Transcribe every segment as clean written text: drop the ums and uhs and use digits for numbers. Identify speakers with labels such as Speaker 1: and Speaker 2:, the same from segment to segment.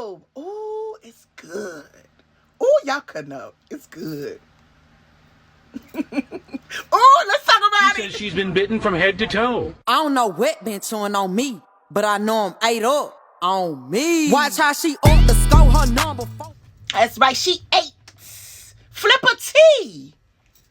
Speaker 1: Smooth. Ooh, it's good. Ooh, y'all cut up. It's good. Oh, let's talk about
Speaker 2: She says she's been bitten from head to toe.
Speaker 3: I don't know what been chewing on me, but I know I'm ate up on me. Watch how she up to score her number 4.
Speaker 1: That's right. She ate. Flipper T.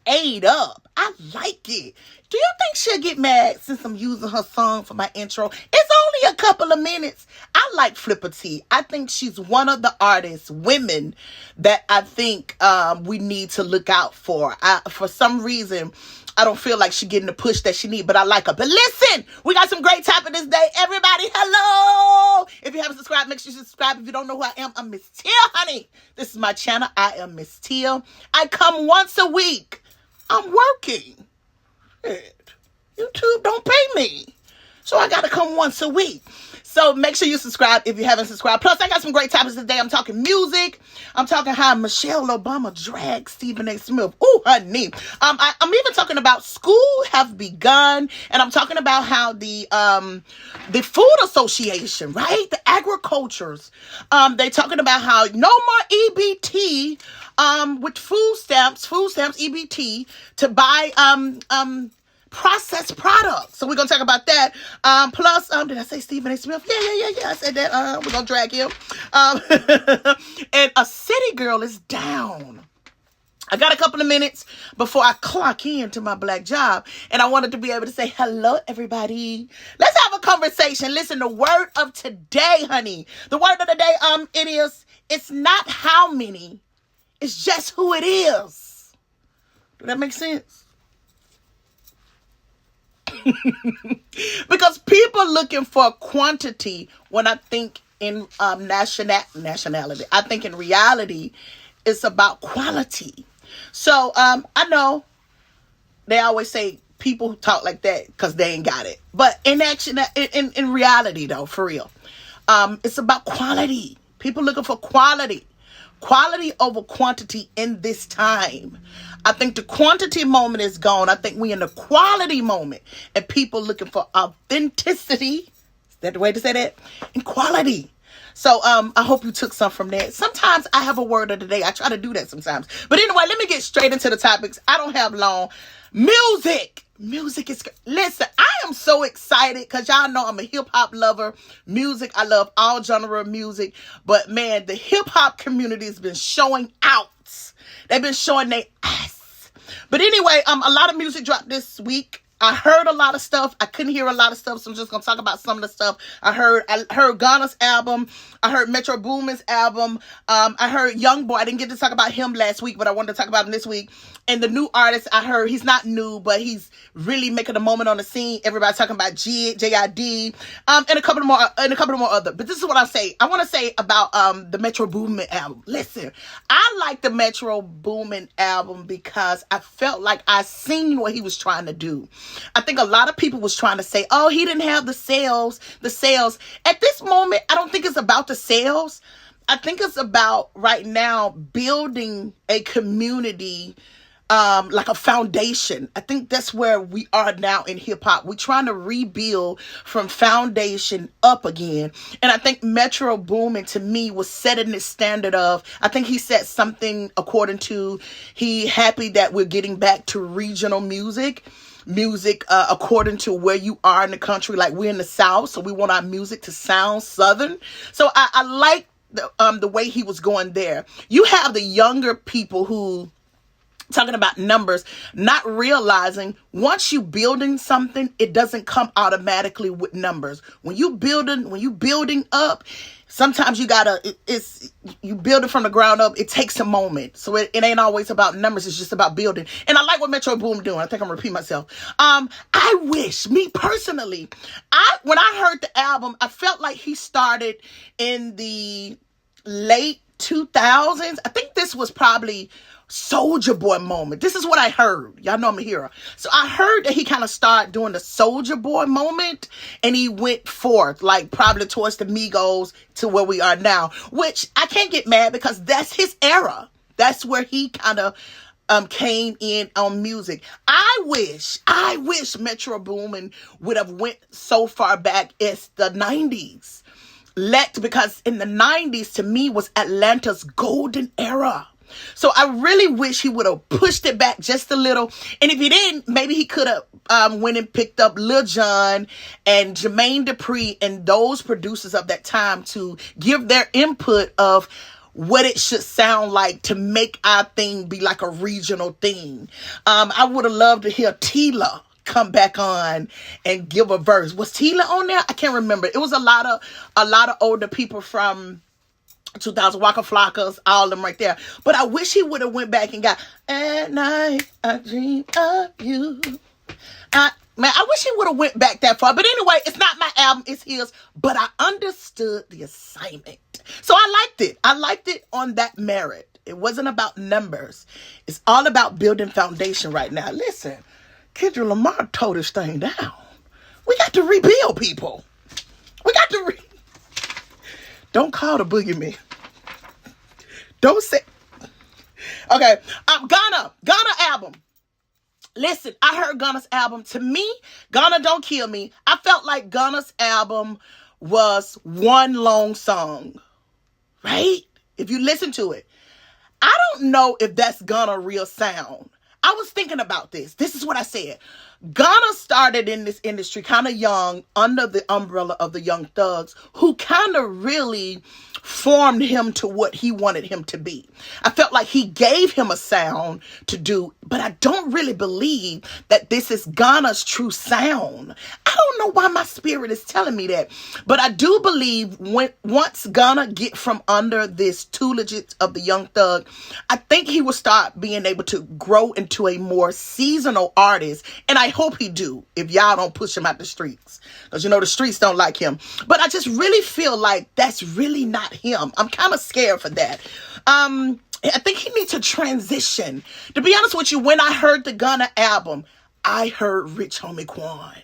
Speaker 1: Ate up. I like it. Do you think she'll get mad since I'm using her song for my intro? It's only a couple of minutes. I like Flipper T. I think she's one of the artists, women, that I think we need to look out for. For some reason, I don't feel like she's getting the push that she needs, but I like her. But listen, we got some great topic this day. Everybody, hello. If you haven't subscribed, make sure you subscribe. If you don't know who I am, I'm Miss Tia, honey. This is my channel. I am Miss Tia. I come once a week. I'm working. YouTube don't pay me. So I got to come once a week. So make sure you subscribe if you haven't subscribed. Plus, I got some great topics today. I'm talking music. I'm talking how Michelle Obama dragged Stephen A. Smith. Ooh, honey. I'm even talking about school have begun. And I'm talking about how the Food Association, right? The agricultures, they talking about how no more EBT with food stamps, EBT, to buy processed products. So we're gonna talk about that. Plus, did I say Stephen A. Smith? Yeah. I said that. We're gonna drag him. And a city girl is down. I got a couple of minutes before I clock in to my black job, and I wanted to be able to say hello, everybody. Let's have a conversation. Listen, the word of today, honey. The word of the day, it's not how many, it's just who it is. Does that make sense? Because people are looking for quantity when I think in nationality. I think in reality, it's about quality. So I know they always say people talk like that because they ain't got it. But in reality, though, for real, it's about quality. People looking for quality. Quality over quantity in this time. I think the quantity moment is gone. I think we're in the quality moment. And people looking for authenticity. Is that the way to say that? And quality. So I hope you took some from that. Sometimes I have a word of the day. I try to do that sometimes. But anyway, let me get straight into the topics. I don't have long. Music. Music is... Listen, I am so excited because y'all know I'm a hip-hop lover. Music, I love all genre of music. But, man, the hip-hop community has been showing out. They've been showing their ass. But anyway, a lot of music dropped this week. I heard a lot of stuff. I couldn't hear a lot of stuff, so I'm just going to talk about some of the stuff. I heard Ghana's album. I heard Metro Boomin's album. I heard Young Boy. I didn't get to talk about him last week, but I wanted to talk about him this week. And the new artist I heard, he's not new, but he's really making a moment on the scene. Everybody's talking about JID, and a couple of more other. But this is what I want to say about the Metro Boomin album. Listen, I like the Metro Boomin album because I felt like I seen what he was trying to do. I think a lot of people was trying to say, oh, he didn't have the sales. At this moment, I don't think it's about the sales. I think it's about right now building a community, like a foundation. I think that's where we are now in hip hop. We're trying to rebuild from foundation up again. And I think Metro Boomin to me was setting this standard of, I think he said something according to, he happy that we're getting back to regional music according to where you are in the country. Like we're in the South, so we want our music to sound Southern. So I like the way he was going there. You have the younger people who talking about numbers, not realizing once you building something, it doesn't come automatically with numbers. When you building up, sometimes you build it from the ground up. It takes a moment. So it ain't always about numbers. It's just about building. And I like what Metro Boom doing. I think I'm repeating myself. I wish, me personally, when I heard the album, I felt like he started in the late 2000s. I think this was probably Soulja Boy moment. This is what I heard. Y'all know I'm a hero. So I heard that he kind of started doing the Soulja Boy moment, and he went forth, like probably towards the Migos to where we are now, which I can't get mad because that's his era. That's where he kind of came in on music. I wish Metro Boomin would have went so far back as the 90s. because in the 90s to me was Atlanta's golden era. So I really wish he would have pushed it back just a little. And if he didn't, maybe he could have went and picked up Lil Jon and Jermaine Dupri and those producers of that time to give their input of what it should sound like to make our thing be like a regional thing. I would have loved to hear Tila come back on and give a verse. Was Tila on there? I can't remember. It was a lot of older people from 2000, Waka Flockas, all of them right there. But I wish he would have went back and got, at night I dream of you. Man, I wish he would have went back that far. But anyway, it's not my album, it's his. But I understood the assignment. So I liked it. I liked it on that merit. It wasn't about numbers. It's all about building foundation right now. Listen, Kendrick Lamar tore this thing down. We got to rebuild, people. We got to Don't call the boogeyman. Don't say. Okay, Ghana album. Listen, I heard Ghana's album. To me, Ghana Don't Kill Me. I felt like Ghana's album was one long song, right? If you listen to it. I don't know if that's Ghana real sound. I was thinking about this. This is what I said. Ghana started in this industry kind of young under the umbrella of the Young Thugs, who kind of really formed him to what he wanted him to be. I felt like he gave him a sound to do, but I don't really believe that this is Ghana's true sound. I don't know why my spirit is telling me that, but I do believe once Ghana get from under this tutelage of the Young Thug, I think he will start being able to grow into a more seasonal artist, and I hope he do if y'all don't push him out the streets, because you know the streets don't like him. But I just really feel like that's really not him. I'm kind of scared for that. I think he needs to transition. To be honest with you, when I heard the Ghana album, I heard Rich Homie Quan.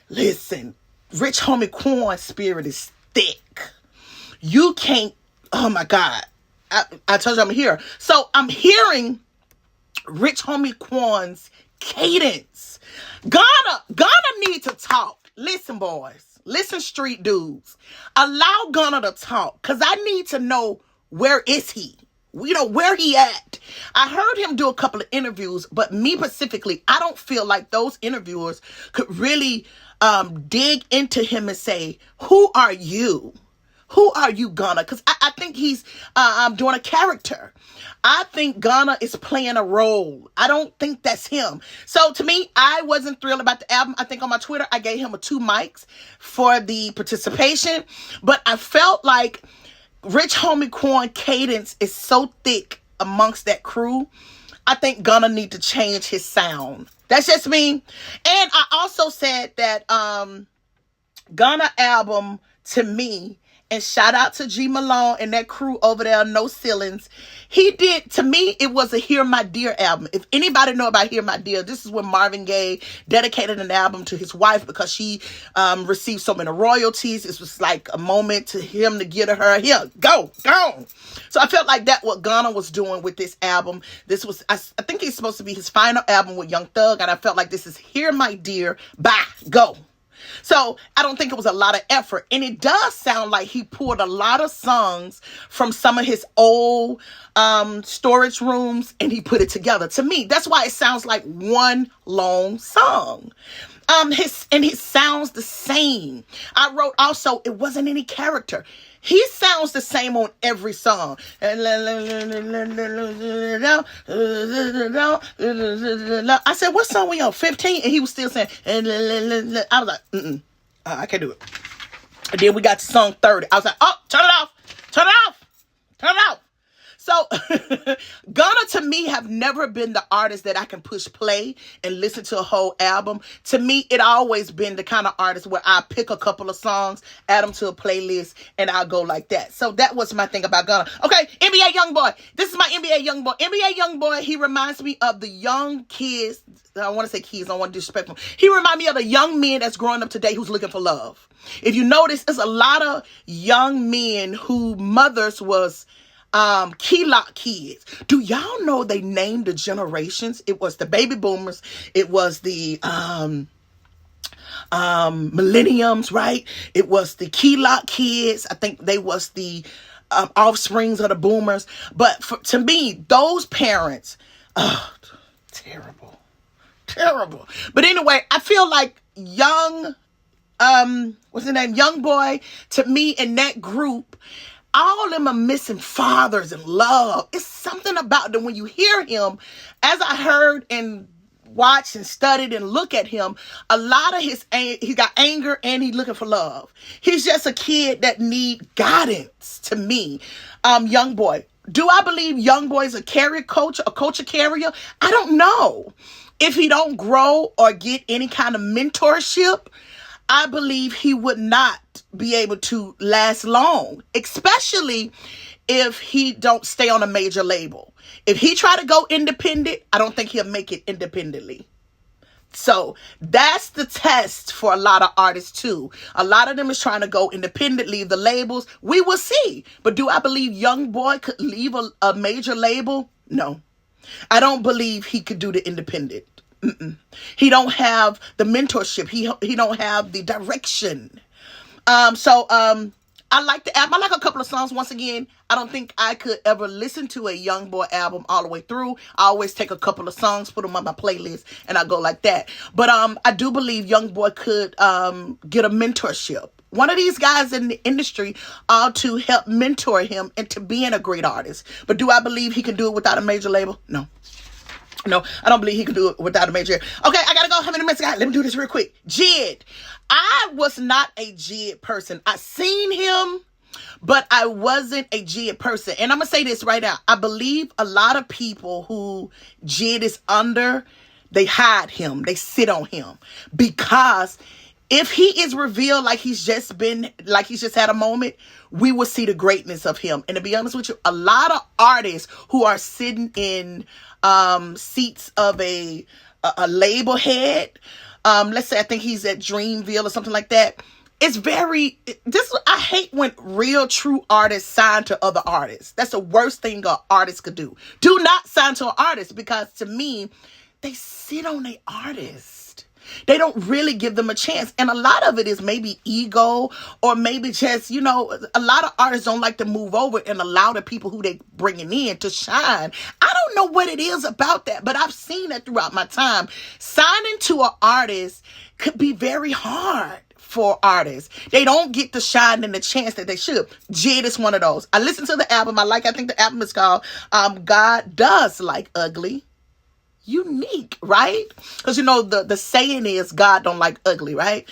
Speaker 1: Listen, Rich Homie Quan's spirit is thick. You can't, oh my God. I told you I'm here. So I'm hearing Rich Homie Quan's cadence. Ghana need to talk. Listen, boys. Listen, street dudes. Allow Ghana to talk, because I need to know, where is he? You know, where he at? I heard him do a couple of interviews, but me specifically, I don't feel like those interviewers could really dig into him and say, who are you? Who are you, Ghana? Because I think he's doing a character. I think Ghana is playing a role. I don't think that's him. So to me, I wasn't thrilled about the album. I think on my Twitter, I gave him 2 mics for the participation. But I felt like Rich Homie Quan cadence is so thick amongst that crew. I think Ghana need to change his sound. That's just me. And I also said that Ghana album, to me, and shout out to G Malone and that crew over there, No Ceilings. He did, to me, it was a Hear My Dear album. If anybody know about Hear My Dear, this is when Marvin Gaye dedicated an album to his wife because she received so many royalties. It was like a moment to him to give to her, here, go. So I felt like that's what Ghana was doing with this album. This was, I think it's supposed to be his final album with Young Thug, and I felt like this is Hear My Dear, bye, go. So I don't think it was a lot of effort. And it does sound like he pulled a lot of songs from some of his old storage rooms and he put it together. To me, that's why it sounds like one long song. His sounds the same. I wrote also, it wasn't any character. He sounds the same on every song. I said, what song we on? 15? And he was still saying, I was like, I can't do it. And then we got to song 30. I was like, oh, turn it off. So Ghana to me have never been the artist that I can push play and listen to a whole album. To me, it always been the kind of artist where I pick a couple of songs, add them to a playlist, and I'll go like that. So that was my thing about Ghana. Okay, NBA Youngboy. This is my NBA Youngboy. NBA Youngboy, he reminds me of the young kids. I want to say kids, I don't want to disrespect them. He reminds me of the young men that's growing up today who's looking for love. If you notice, there's a lot of young men who mothers was key lock kids. Do y'all know they named the generations? It was the baby boomers. It was the millenniums, right? It was the Key Lock kids. I think they was the offsprings of the boomers. But to me, those parents, terrible, terrible. But anyway, I feel like young, what's his name? Young boy, to me in that group, all of them are missing fathers and love. It's something about them when you hear him, as I heard and watched and studied and look at him, a lot of he got anger and he's looking for love. He's just a kid that need guidance to me. Young boy. Do I believe young boy is a culture carrier? I don't know. If he don't grow or get any kind of mentorship, I believe he would not be able to last long, especially if he don't stay on a major label. If he try to go independent, I don't think he'll make it independently. So that's the test for a lot of artists too. A lot of them is trying to go independently, the labels. We will see. But do I believe young boy could leave a major label? No. I don't believe he could do the independent. He don't have the mentorship. He don't have the direction. I like the album. I like a couple of songs. Once again, I don't think I could ever listen to a Young Boy album all the way through. I always take a couple of songs, put them on my playlist, and I go like that. But I do believe Young Boy could get a mentorship. One of these guys in the industry to help mentor him into being a great artist. But do I believe he can do it without a major label? No. No, I don't believe he can do it without a major. Okay, I gotta go. How many minutes I got? Let me do this real quick. JID. I was not a JID person. I seen him, but I wasn't a JID person. And I'm gonna say this right now. I believe a lot of people who JID is under, they hide him. They sit on him. Because if he is revealed like he's just had a moment, we will see the greatness of him. And to be honest with you, a lot of artists who are sitting in seats of a label head, let's say I think he's at Dreamville or something like that. It's I hate when real true artists sign to other artists. That's the worst thing an artist could do. Do not sign to an artist, because to me, they sit on an artist. They don't really give them a chance. And a lot of it is maybe ego, or maybe just, a lot of artists don't like to move over and allow the people who they bringing in to shine. I don't know what it is about that, but I've seen that throughout my time. Signing to an artist could be very hard for artists. They don't get the shine and the chance that they should. JID is one of those. I listened to the album. I think the album is called God Does Like Ugly. Unique, right? Because the saying is God don't like ugly, right?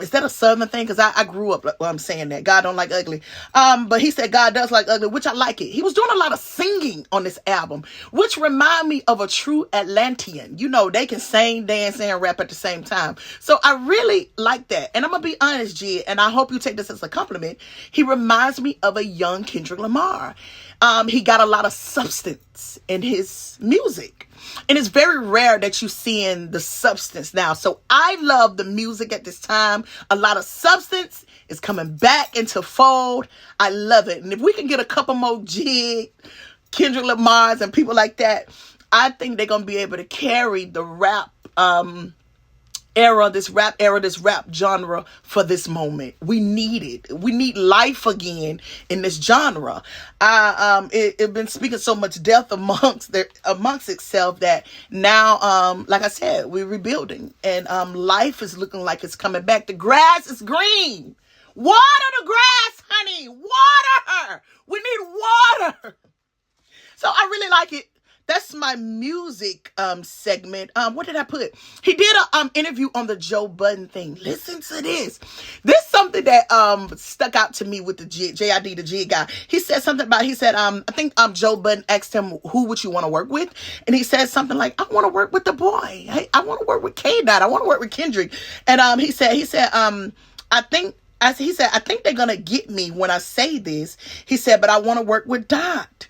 Speaker 1: Is that a Southern thing? Because I grew up saying that God don't like ugly. But he said God does like ugly, which I like it. He was doing a lot of singing on this album, which remind me of a true Atlantean. They can sing, dance, and rap at the same time. So I really like that. And I'm gonna be honest, JID, and I hope you take this as a compliment. He reminds me of a young Kendrick Lamar. He got a lot of substance in his music. And it's very rare that you seeing the substance now. So I love the music at this time. A lot of substance is coming back into fold. I love it. And if we can get a couple more JID, Kendrick Lamar's, and people like that, I think they're going to be able to carry the rap this rap genre for this moment. We need it. We need life again in this genre. It's been speaking so much death amongst itself that now, like I said, we're rebuilding, and life is looking like it's coming back. The grass is green. Water the grass, honey. Water. We need water. So I really like it. That's my music segment. What did I put? He did an interview on the Joe Budden thing. Listen to this. This is something that stuck out to me with the JID, the JID guy. He said something about, I think Joe Budden asked him, who would you want to work with? And he said something like, I want to work with the boy. I want to work with K-Dot. I want to work with Kendrick. And he said, I think they're going to get me when I say this. He said, but I want to work with Dot.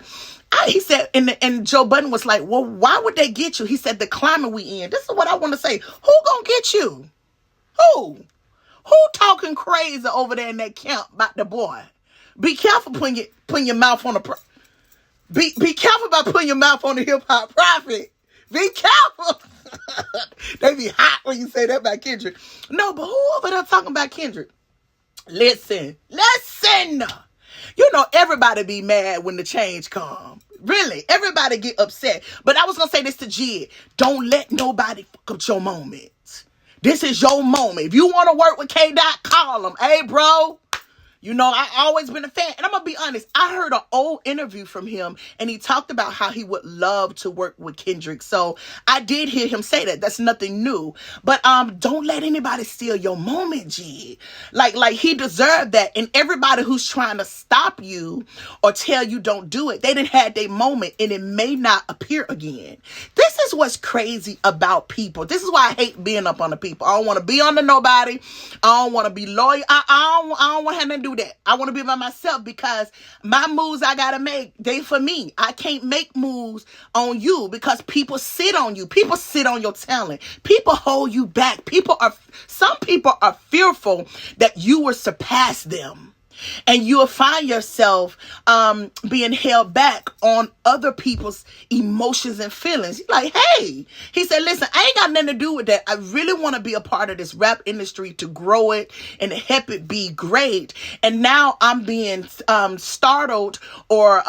Speaker 1: He said, and Joe Budden was like, well, why would they get you? He said, the climate we in. This is what I want to say. Who gonna get you? Who talking crazy over there in that camp about the boy? Be careful putting your mouth on be careful about putting your mouth on the hip hop prophet. Be careful. They be hot when you say that about Kendrick. No, but who over there talking about Kendrick? Listen. You know, everybody be mad when the change come. Really, everybody get upset. But I was going to say this to JID. Don't let nobody fuck up your moment. This is your moment. If you want to work with K-Dot, call him. Hey, bro. You know, I always been a fan. And I'm going to be honest. I heard an old interview from him, and he talked about how he would love to work with Kendrick. So I did hear him say that. That's nothing new. But don't let anybody steal your moment, G. Like he deserved that. And everybody who's trying to stop you or tell you don't do it, they didn't have their moment, and it may not appear again. This is what's crazy about people. This is why I hate being up on the people. I don't want to be under nobody. I don't want to be loyal. I don't want to have nothing to do with that. I want to be by myself because my moves I got to make, they for me. I can't make moves on you because people sit on you. People sit on your talent. People hold you back. Some people are fearful that you will surpass them. And you'll find yourself being held back on other people's emotions and feelings. Like, hey, he said, listen, I ain't got nothing to do with that. I really want to be a part of this rap industry to grow it and help it be great. And now I'm being startled or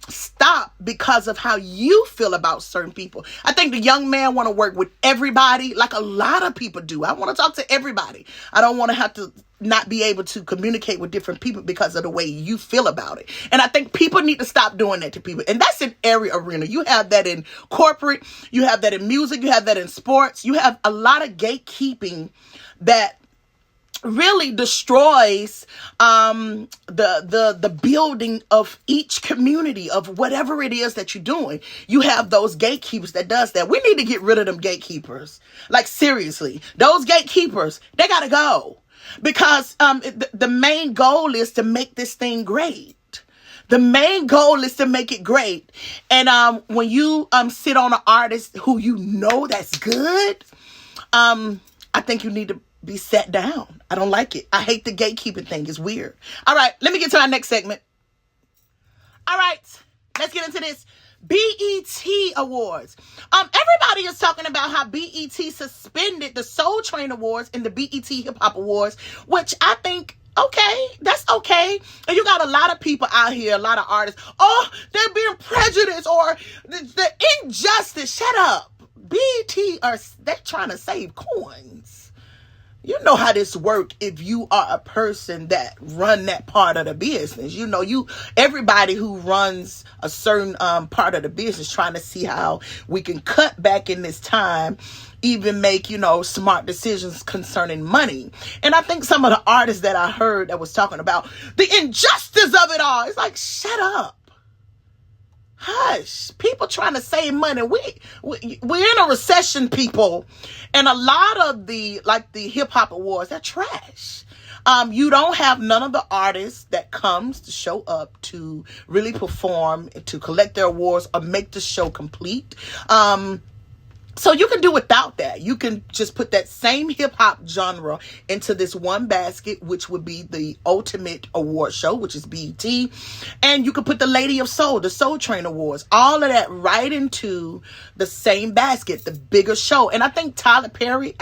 Speaker 1: stopped because of how you feel about certain people. I think the young man want to work with everybody like a lot of people do. I want to talk to everybody. I don't want to have to not be able to communicate with different people because of the way you feel about it. And I think people need to stop doing that to people. And that's in every arena. You have that in corporate. You have that in music. You have that in sports. You have a lot of gatekeeping that really destroys the building of each community of whatever it is that you're doing. You have those gatekeepers that does that. We need to get rid of them gatekeepers. Like, seriously, those gatekeepers, they got to go. Because the main goal is to make this thing great. The main goal is to make it great. And when you sit on an artist who you know that's good, I think you need to be sat down. I don't like it. I hate the gatekeeping thing. It's weird. All right, let me get to our next segment. All right, let's get into this. BET Awards. Everybody is talking about how BET suspended the Soul Train Awards and the BET Hip Hop Awards, which I think, okay, that's okay. And you got a lot of people out here, a lot of artists, oh, they're being prejudiced or the injustice. Shut up. BET they're trying to save coins. You know how this work if you are a person that run that part of the business. You know, everybody who runs a certain part of the business trying to see how we can cut back in this time, even make, smart decisions concerning money. And I think some of the artists that I heard that was talking about the injustice of it all, it's like, shut up. Hush. People trying to save money. We're in a recession, people. And a lot of the hip hop awards, they're trash. You don't have none of the artists that comes to show up to really perform, to collect their awards or make the show complete. So you can do without that. You can just put that same hip hop genre into this one basket, which would be the ultimate award show, which is BET. And you can put the Lady of Soul, the Soul Train Awards, all of that right into the same basket, the bigger show. And I think Tyler Perry,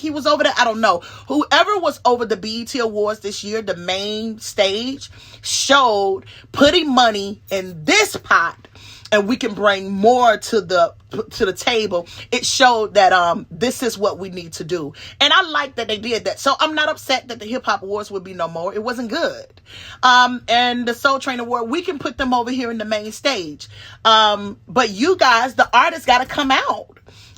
Speaker 1: he was over there. I don't know. Whoever was over the BET Awards this year, the main stage, showed putting money in this pot and we can bring more to the table. It showed that this is what we need to do. And I like that they did that. So I'm not upset that the Hip Hop Awards would be no more. It wasn't good. And the Soul Train Award, we can put them over here in the main stage. But you guys, the artists got to come out.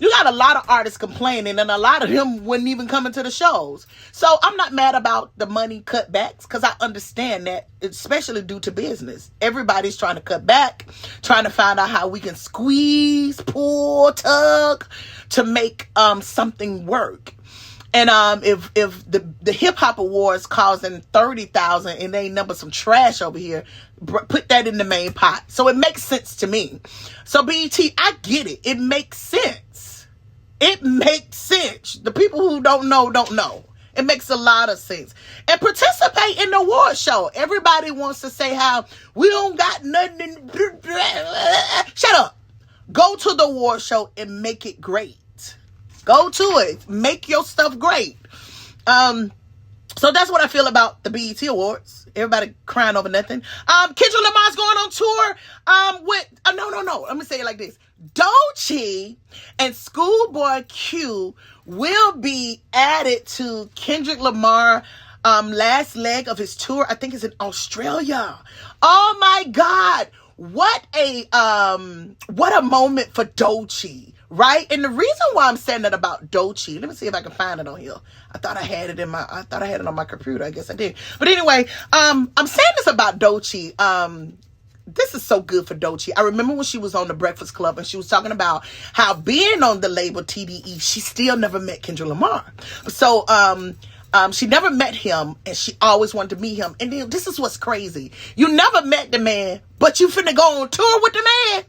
Speaker 1: You got a lot of artists complaining, and a lot of them wouldn't even come into the shows. So I'm not mad about the money cutbacks because I understand that, especially due to business. Everybody's trying to cut back, trying to find out how we can squeeze, pull, tug to make something work. And if the Hip Hop Awards causing 30,000 and they number some trash over here, put that in the main pot. So it makes sense to me. So BET, I get it. It makes sense. It makes sense. The people who don't know, don't know. It makes a lot of sense. And participate in the award show. Everybody wants to say how we don't got nothing. Shut up. Go to the award show and make it great. Go to it. Make your stuff great. So that's what I feel about the BET Awards. Everybody crying over nothing. Kendrick Lamar's going on tour with no. Let me say it like this. Doechii and Schoolboy Q will be added to Kendrick Lamar last leg of his tour. I think it's in Australia. Oh my God. What a moment for Doechii. Right? And the reason why I'm saying that about Doechii, let me see if I can find it on here. I thought I had it on my computer. I guess I did. But anyway, I'm saying this about Doechii. This is so good for Doechii. I remember when she was on the Breakfast Club and she was talking about how being on the label TDE, she still never met Kendrick Lamar. So, she never met him and she always wanted to meet him. And then this is what's crazy. You never met the man, but you finna go on tour with the man.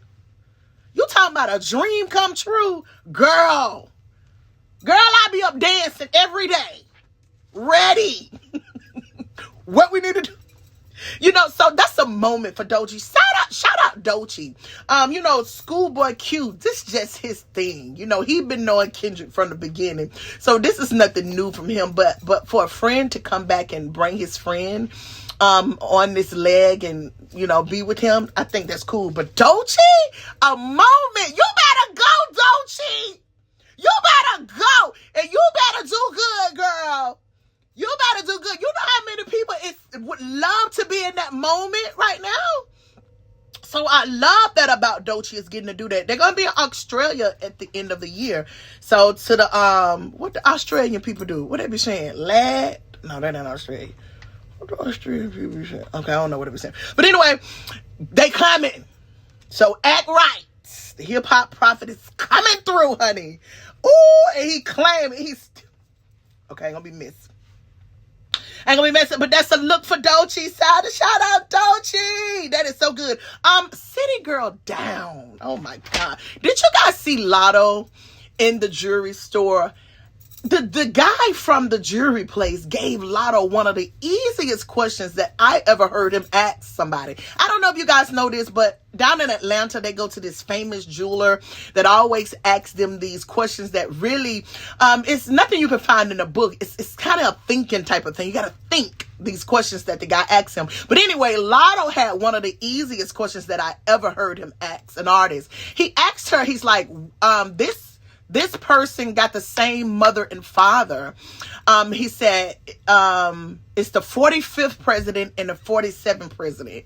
Speaker 1: You talking about a dream come true? Girl, I be up dancing every day. Ready. What we need to do. So that's a moment for Doechii. Shout out Doechii. Schoolboy Q, this is just his thing. He been knowing Kendrick from the beginning. So this is nothing new from him. But for a friend to come back and bring his friend on this leg and, be with him, I think that's cool. But Doechii, a moment. You better go, Doechii. You better go. And you better do good, girl. You better do good. You know how many people would love to be in that moment right now? So I love that about Doechii is getting to do that. They're going to be in Australia at the end of the year. So to the, what the Australian people do? What they be saying? Lad? No, they're not Australian. What the Australian people be saying? Okay, I don't know what they be saying. But anyway, they coming. So act right. The hip-hop prophet is coming through, honey. Ooh, and he claiming he's... Okay, ain't going to be missed. Ain't gonna be messing, but that's a look for Doechii. Shout out Doechii. That is so good. City Girl down. Oh my God. Did you guys see Lotto in the jewelry store? The guy from the jewelry place gave Lotto one of the easiest questions that I ever heard him ask somebody. I don't know if you guys know this, but down in Atlanta, they go to this famous jeweler that always asks them these questions that really, it's nothing you can find in a book. It's kind of a thinking type of thing. You got to think these questions that the guy asks him. But anyway, Lotto had one of the easiest questions that I ever heard him ask an artist. He asked her, he's like, this person got the same mother and father. He said, it's the 45th president and the 47th president.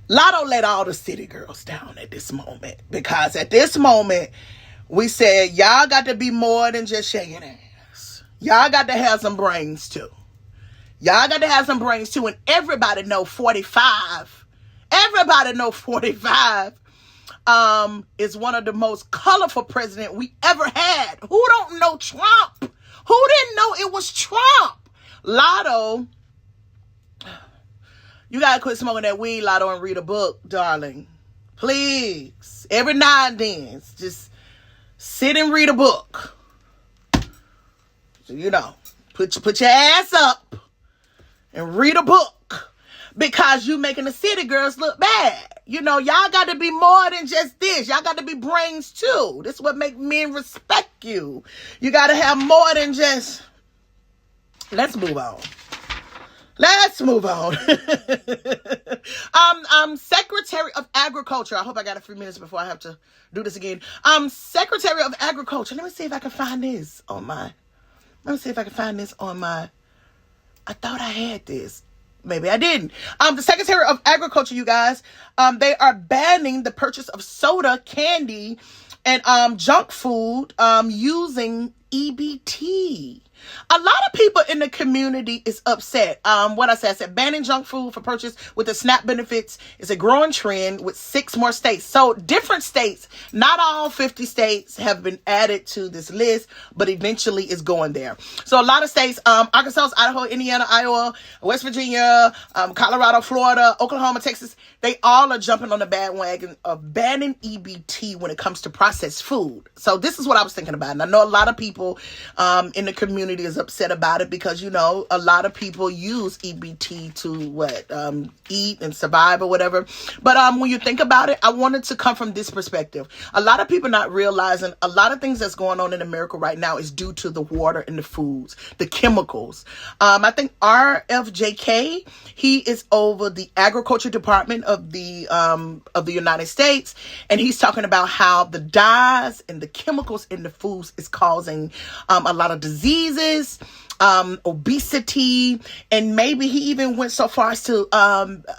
Speaker 1: Lotto let all the city girls down at this moment, because at this moment we said, y'all got to be more than just shaking ass. Y'all got to have some brains too. Y'all got to have some brains too. And everybody know 45. Everybody know 45 is one of the most colorful president we ever had. Who don't know Trump? Who didn't know it was Trump? Lotto, you gotta quit smoking that weed, Lotto, and read a book, darling. Please. Every now and then, just sit and read a book. So, put your ass up and read a book, because you making the city girls look bad. Y'all got to be more than just this. Y'all got to be brains too. This is what make men respect you. You got to have more than just... Let's move on. Secretary of Agriculture. I hope I got a few minutes before I have to do this again. Secretary of Agriculture. Let me see if I can find this on my... I thought I had this. Maybe I didn't. The Secretary of Agriculture, you guys, they are banning the purchase of soda, candy, and junk food using EBT. A lot of people in the community is upset. I said banning junk food for purchase with the SNAP benefits is a growing trend with 6 more states. So different states, not all 50 states have been added to this list, but eventually it's going there. So a lot of states, Arkansas, Idaho, Indiana, Iowa, West Virginia, Colorado, Florida, Oklahoma, Texas, they all are jumping on the bandwagon of banning EBT when it comes to processed food. So this is what I was thinking about. And I know a lot of people in the community community is upset about it because, you know, a lot of people use EBT to eat and survive or whatever. But when you think about it, I wanted to come from this perspective. A lot of people not realizing a lot of things that's going on in America right now is due to the water and the foods, the chemicals. I think RFJK, he is over the agriculture department of the United States, and he's talking about how the dyes and the chemicals in the foods is causing a lot of diseases, obesity, and maybe he even went so far as to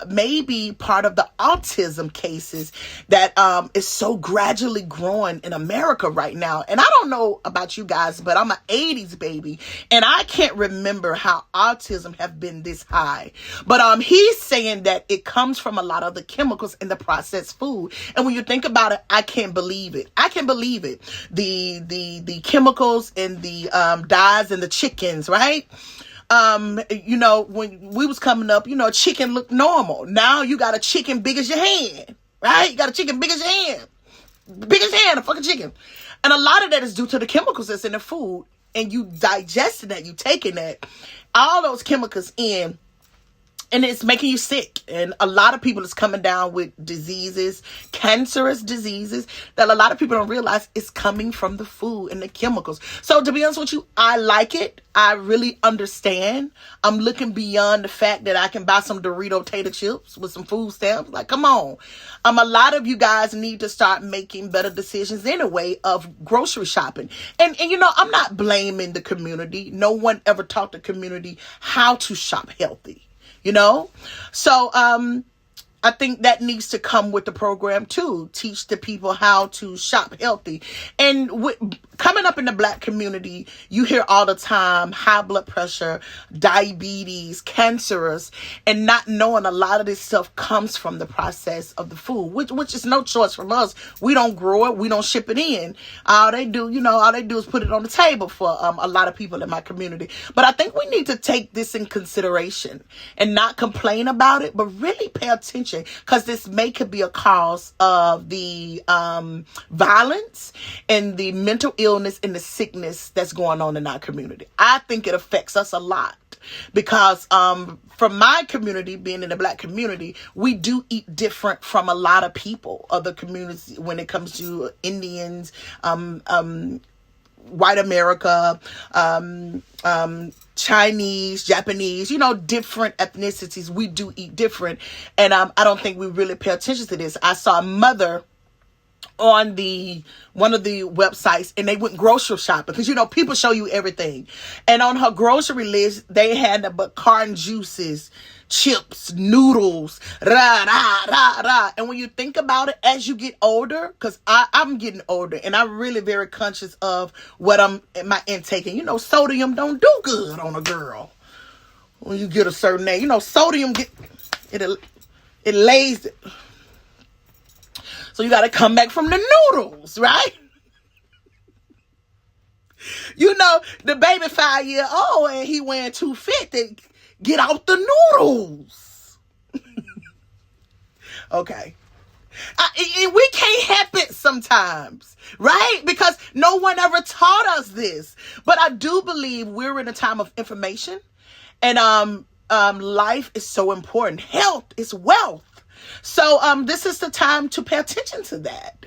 Speaker 1: maybe part of the autism cases that is so gradually growing in America right now. And I don't know about you guys, but I'm an 80s baby, and I can't remember how autism have been this high. But he's saying that it comes from a lot of the chemicals in the processed food. And when you think about it, I can't believe it. I can't believe it. The chemicals in the dyes in the chickens, right? You know, when we was coming up, you know, chicken looked normal. Now you got a chicken big as your hand, right? You got a chicken big as your hand. Big as your hand, a fucking chicken. And a lot of that is due to the chemicals that's in the food. And you digesting that, you taking that, all those chemicals in, and it's making you sick. And a lot of people is coming down with diseases, cancerous diseases, that a lot of people don't realize is coming from the food and the chemicals. So to be honest with you, I like it. I really understand. I'm looking beyond the fact that I can buy some Dorito tater chips with some food stamps. Like, come on. A lot of you guys need to start making better decisions anyway of grocery shopping. And you know, I'm not blaming the community. No one ever taught the community how to shop healthy. You know, so I think that needs to come with the program too. Teach the people how to shop healthy. And coming up in the Black community, you hear all the time high blood pressure, diabetes, cancerous, and not knowing a lot of this stuff comes from the process of the food, which is no choice from us. We don't grow it. We don't ship it in. All they do is put it on the table for a lot of people in my community. But I think we need to take this in consideration and not complain about it, but really pay attention, because this could be a cause of the violence and the mental illness and the sickness that's going on in our community. I think it affects us a lot because from my community, being in the Black community, we do eat different from a lot of people, other communities, when it comes to Indians, white America, Chinese, Japanese, you know, different ethnicities. We do eat different. And I don't think we really pay attention to this. I saw a mother on one of the websites, and they went grocery shopping because, you know, people show you everything. And on her grocery list, they had but carton juices, chips, noodles, rah. And when you think about it, as you get older, because I'm getting older, and I'm really very conscious of what my intake. And, you know, sodium don't do good on a girl. When you get a certain age, you know, sodium it lays it. So you got to come back from the noodles, right? You know, the baby 5-year-old and he weighing 250. Get out the noodles. Okay. We can't help it sometimes, right? Because no one ever taught us this. But I do believe we're in a time of information, and life is so important. Health is wealth. So this is the time to pay attention to that.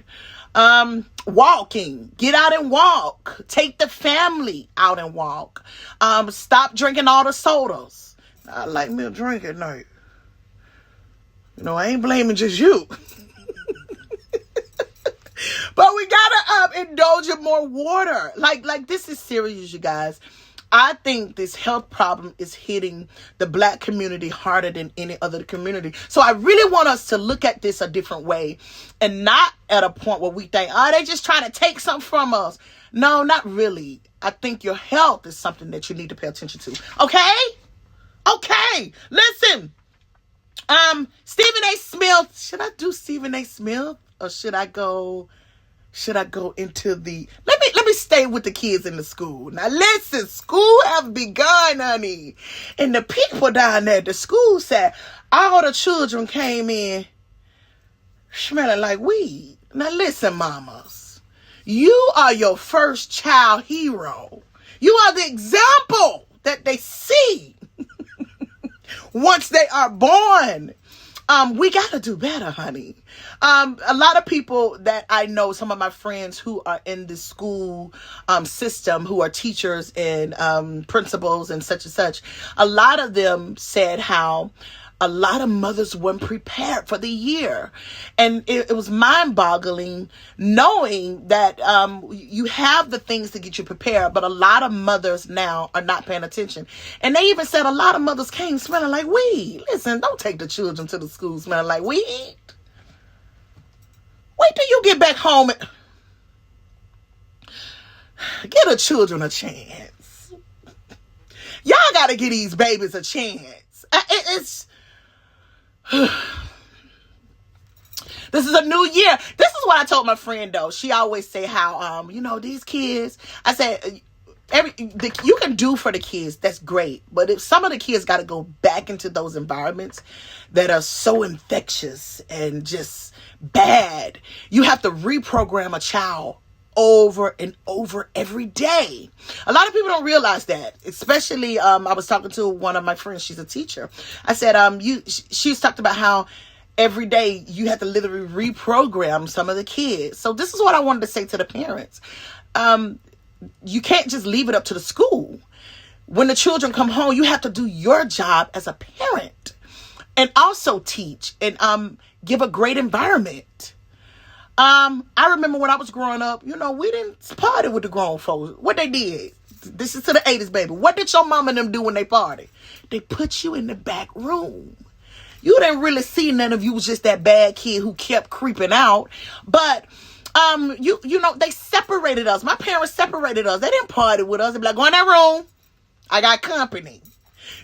Speaker 1: Walking, get out and walk. Take the family out and walk. Stop drinking all the sodas. I like me a drink at night. You know, I ain't blaming just you. But we gotta indulge in more water. Like this is serious, you guys. I think this health problem is hitting the Black community harder than any other community. So I really want us to look at this a different way, and not at a point where we think, oh, they just trying to take something from us. No, not really. I think your health is something that you need to pay attention to. Okay. Listen. Stephen A. Smith. Should I do Stephen A. Smith, or should I go into the, let me stay with the kids in the school. Now listen, school have begun, honey. And the people down there at the school said all the children came in smelling like weed. Now listen, mamas, you are your first child hero. You are the example that they see once they are born. We got to do better, honey. A lot of people that I know, some of my friends who are in the school system, who are teachers and principals and such, a lot of them said how a lot of mothers weren't prepared for the year. And it was mind-boggling knowing that you have the things to get you prepared, but a lot of mothers now are not paying attention. And they even said a lot of mothers came smelling like weed. Listen, don't take the children to the school smelling like weed. Wait till you get back home and give the children a chance. Y'all got to give these babies a chance. This is a new year. This is what I told my friend, though. She always say how, these kids, I said, you can do for the kids. That's great. But if some of the kids got to go back into those environments that are so infectious and just bad, you have to reprogram a child over and over every day. A lot of people don't realize that, especially, I was talking to one of my friends. She's a teacher. I said, she's talked about how every day you have to literally reprogram some of the kids. So this is what I wanted to say to the parents. You can't just leave it up to the school. When the children come home, you have to do your job as a parent and also teach and give a great environment. I remember when I was growing up, we didn't party with the grown folks. What they did, this is to the 80s, baby. What did your mama and them do when they party? They put you in the back room. You didn't really see none of you was just that bad kid who kept creeping out. But, they separated us. My parents separated us. They didn't party with us. They'd be like, go in that room. I got company.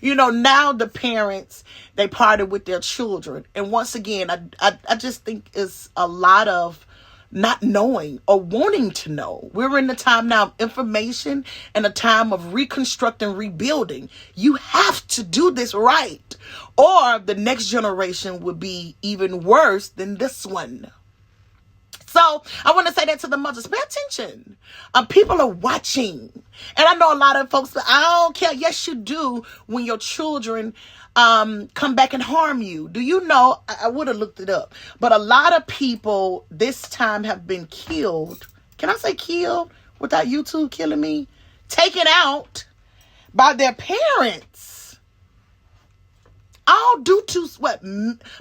Speaker 1: Now the parents, they party with their children. And once again, I just think it's a lot of not knowing or wanting to know. We're in the time now of information and a time of reconstructing, rebuilding. You have to do this right, or the next generation will be even worse than this one. So I want to say that to the mothers, pay attention. People are watching. And I know a lot of folks say, I don't care. Yes, you do when your children come back and harm you. Do you know, I would have looked it up, but a lot of people this time have been killed. Can I say killed without YouTube killing me? Taken out by their parents. All due to what?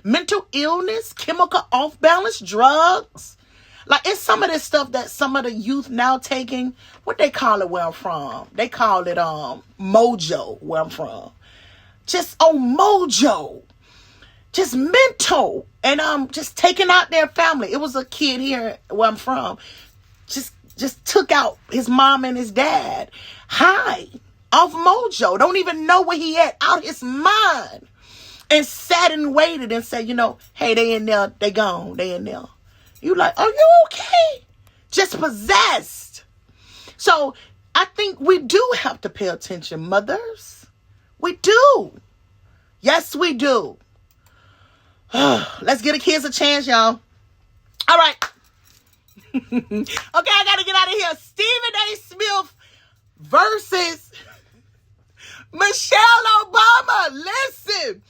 Speaker 1: Mental illness, chemical off balance, drugs. Like, it's some of this stuff that some of the youth now taking. What they call it where I'm from? They call it mojo where I'm from. Just mojo. Just mental. And just taking out their family. It was a kid here where I'm from. Just took out his mom and his dad. High. Off mojo. Don't even know where he at. Out his mind. And sat and waited and said, hey, they in there. They gone. They in there. You like, are you okay? Just possessed. So I think we do have to pay attention, mothers. We do. Yes, we do. Let's give the kids a chance, y'all. All right. Okay, I got to get out of here. Stephen A. Smith versus Michelle Obama. Listen,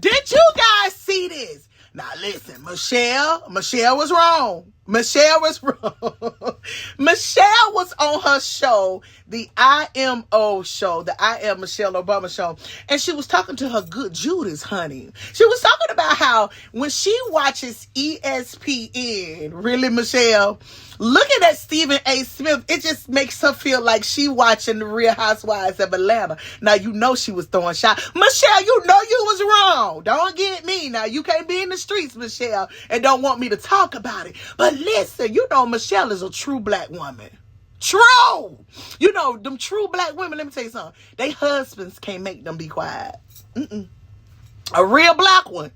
Speaker 1: did you guys see this? Now listen, Michelle was wrong. Michelle was wrong. Michelle was on her show, the IMO show, the I Am Michelle Obama show. And she was talking to her good Judas, honey. She was talking about how when she watches ESPN, really, Michelle, looking at Stephen A. Smith, it just makes her feel like she watching the Real Housewives of Atlanta. Now, you know she was throwing shots. Michelle, you know you was wrong. Don't get me. Now, you can't be in the streets, Michelle, and don't want me to talk about it. But listen, Michelle is a true black woman. True. Them true black women, let me tell you something. They husbands can't make them be quiet. A real black one.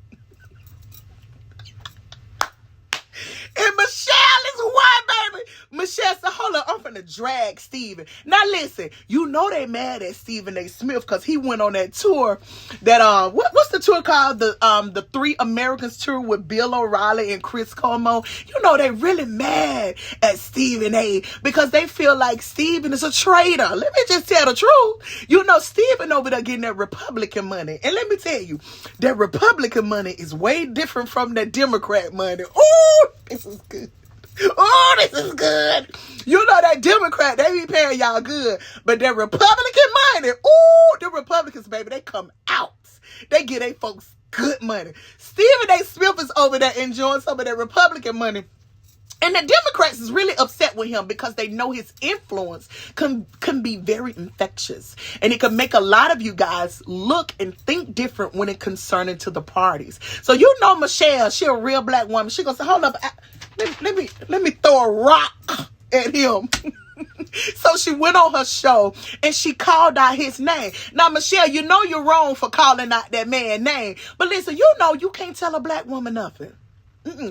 Speaker 1: And Michelle is what, baby? Michelle said, hold on, I'm finna drag Stephen. Now listen, they mad at Stephen A. Smith because he went on that tour that, what's the tour called the Three Americans tour with Bill O'Reilly and Chris Como. You know, they really mad at Stephen A. because they feel like Stephen is a traitor. Let me just tell the truth. You know, Stephen over there getting that Republican money. And let me tell you, that Republican money is way different from that Democrat money. Ooh, this is good. Oh, this is good. You know that Democrat, they be paying y'all good. But that Republican money, ooh, the Republicans, baby, they come out. They get they folks good money. Stephen A. Smith is over there enjoying some of that Republican money. And the Democrats is really upset with him because they know his influence can be very infectious. And it can make a lot of you guys look and think different when it concerning to the parties. So you know Michelle, she a real black woman. She gonna say, hold up, let me throw a rock at him. So she went on her show and she called out his name. Now, Michelle, you know you're wrong for calling out that man's name. But listen, you know you can't tell a black woman nothing.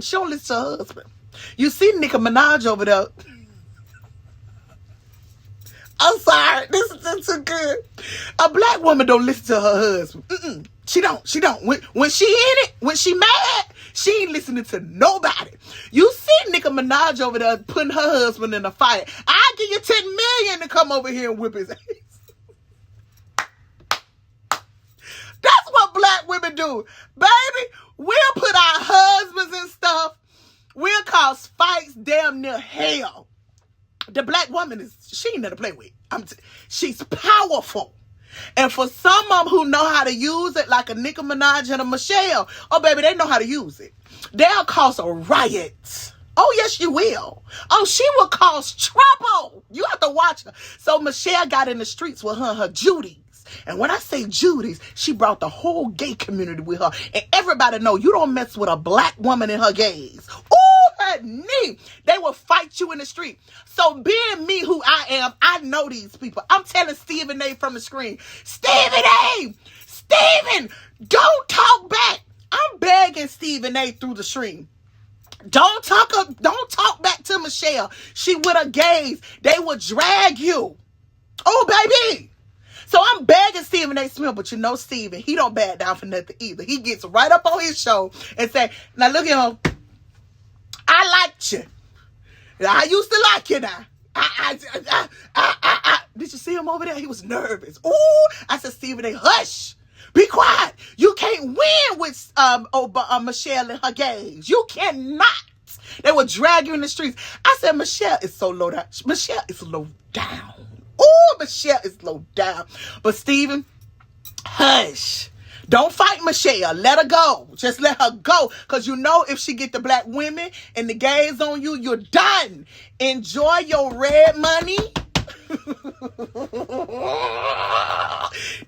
Speaker 1: She don't listen to her husband. You see Nicki Minaj over there. I'm sorry. This is too good. A black woman don't listen to her husband. She don't. When she in it, when she mad, she ain't listening to nobody. You see Nicki Minaj over there putting her husband in a fight. I'll give you $10 million to come over here and whip his ass. That's what black women do. Baby, we'll put our husbands and stuff. We'll cause fights damn near hell. The black woman she ain't nothing to play with. She's powerful. And for some of them who know how to use it, like a Nicki Minaj and a Michelle, oh, baby, they know how to use it. They'll cause a riot. Oh, yes, you will. Oh, she will cause trouble. You have to watch her. So Michelle got in the streets with her Judies. And when I say Judies, she brought the whole gay community with her. And everybody know you don't mess with a black woman and her gays. Ooh, her knee. They will fight you in the street. So being me who I am, I know these people. I'm telling Stephen A. from the screen, Stephen A. Stephen, don't talk back. I'm begging Stephen A. through the stream. Don't talk back to Michelle. She with her gays. They will drag you. Oh, baby. So I'm begging Stephen A. Smith, but you know Stephen, he don't back down for nothing either. He gets right up on his show and say, now look at him. I liked you. I used to like you now. Did you see him over there? He was nervous. Ooh, I said, Stephen A., hush. Be quiet. You can't win with Michelle and her gays. You cannot. They will drag you in the streets. I said, Michelle is so low down. Michelle is low down. Oh, Michelle is low down. But Stephen, hush. Don't fight Michelle. Let her go. Just let her go. Because you know if she get the black women and the gays on you, you're done. Enjoy your red money.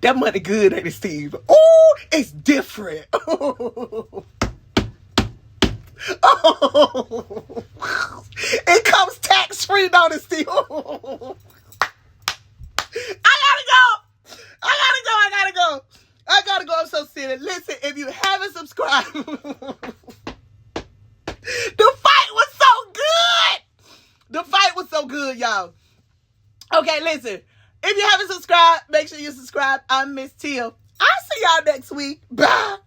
Speaker 1: That money good, ain't it, Steve? Oh, it's different. Oh. It comes tax-free, don't it, Steve? I gotta go. I'm so silly. Listen, if you haven't subscribed, the fight was so good. The fight was so good, y'all. Okay, listen. If you haven't subscribed, make sure you subscribe. I'm Miss Teal. I'll see y'all next week. Bye.